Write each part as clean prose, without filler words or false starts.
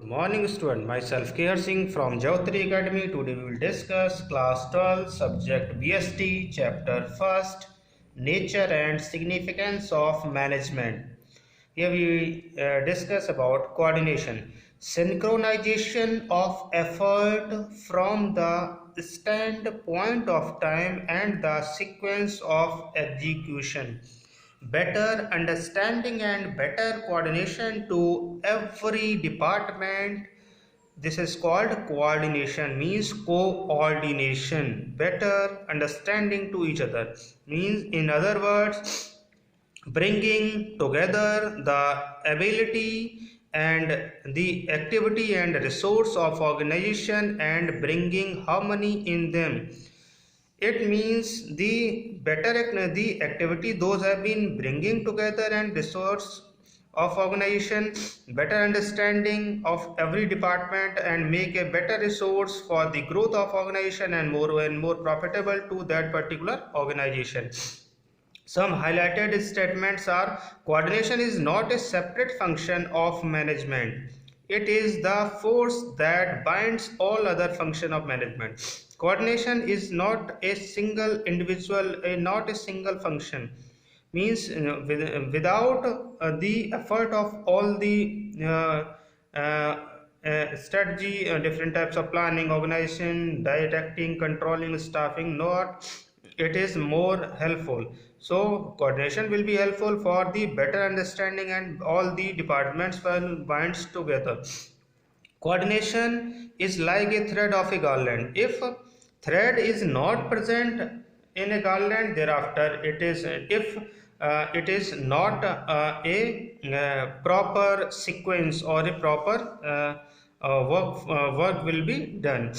morning student, myself Kehar Singh from Jayotri Academy. Today we will discuss class 12 subject BST chapter 1st, nature and significance of management. Here we discuss about coordination, synchronization of effort from the standpoint of time and the sequence of execution, better understanding and better coordination to every department. This is called coordination, means coordination, better understanding to each other, means in other words bringing together the ability and the activity and resource of organization and bringing harmony in them. It means the better the activity those have been bringing together and resource of organization, better understanding of every department and make a better resource for the growth of organization and more profitable to that particular organization. Some highlighted statements are: coordination is not a separate function of management. It is the force that binds all other function of management. Coordination is not a single individual, not a single function. Means without the effort of all the strategy, different types of planning, organization, directing, controlling, staffing, not it is more helpful. So coordination will be helpful for the better understanding and all the departments will binds together. Coordination is like a thread of a garland. If thread is not present in a garland, thereafter it is if it is not a proper sequence or a proper work will be done.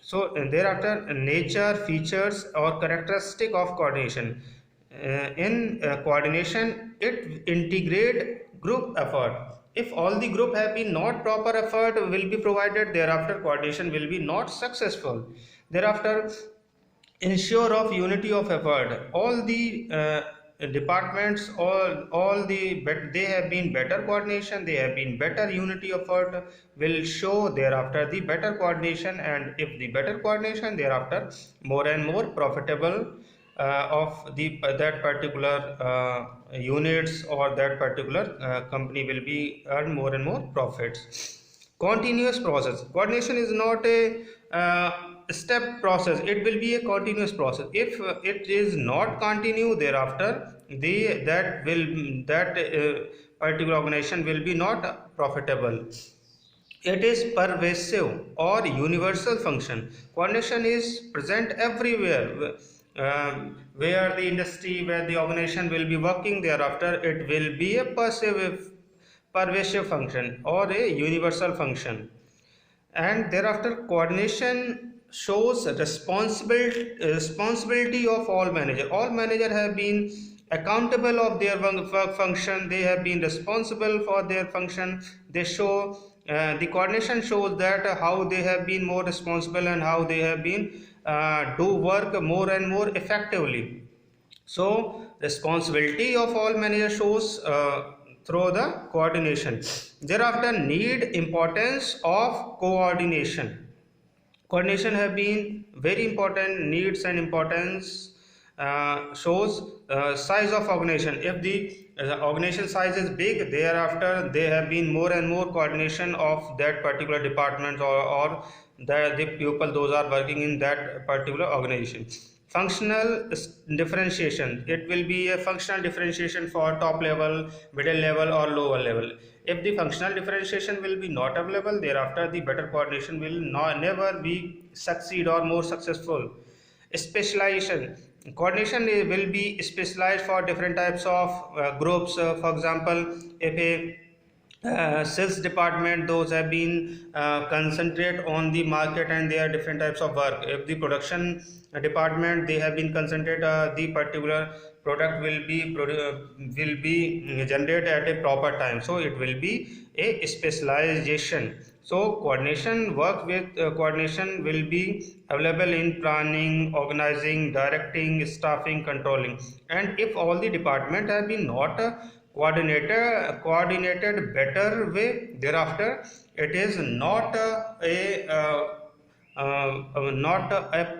So thereafter, nature, features or characteristic of coordination. In coordination, it integrate group effort. If all the group have been not proper effort will be provided, thereafter coordination will be not successful. Thereafter, ensure of unity of effort. All the departments, all the they have been better coordination, they have been better unity of effort will show thereafter the better coordination, and if the better coordination, thereafter more and more profitable of the that particular units or that particular company will be earn more and more profits. Continuous process. Coordination is not a step process, it will be a continuous process. If it is not continue, thereafter that particular organization will be not profitable. It is pervasive or universal function. Coordination is present everywhere. Where the industry, where the organization will be working, thereafter it will be a pervasive function or a universal function. And thereafter coordination shows responsibility of all manager. All manager have been accountable of their work function, they have been responsible for their function. They show the coordination shows that how they have been more responsible and how they have been do work more and more effectively. So responsibility of all managers shows through the coordination. Thereafter, need, importance of coordination. Coordination have been very important. Needs and importance shows size of organization. If the organization size is big, thereafter there have been more and more coordination of that particular department or the people those are working in that particular organization. Functional differentiation. It will be a functional differentiation for top level, middle level or lower level. If the functional differentiation will be not available, thereafter the better coordination will never be succeed or more successful. Specialization. Coordination will be specialized for different types of groups. For example, if a sales department, those have been concentrate on the market and there are different types of work. If the production department, they have been concentrate the particular product will be generated at a proper time, so it will be a specialization. So coordination work with coordination will be available in planning, organizing, directing, staffing, controlling. And if all the department have been not coordinated better way. Thereafter, it is not a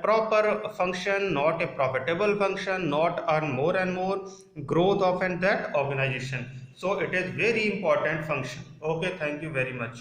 proper function, not a profitable function, not earn more and more growth of that organization. So it is very important function. Okay, thank you very much.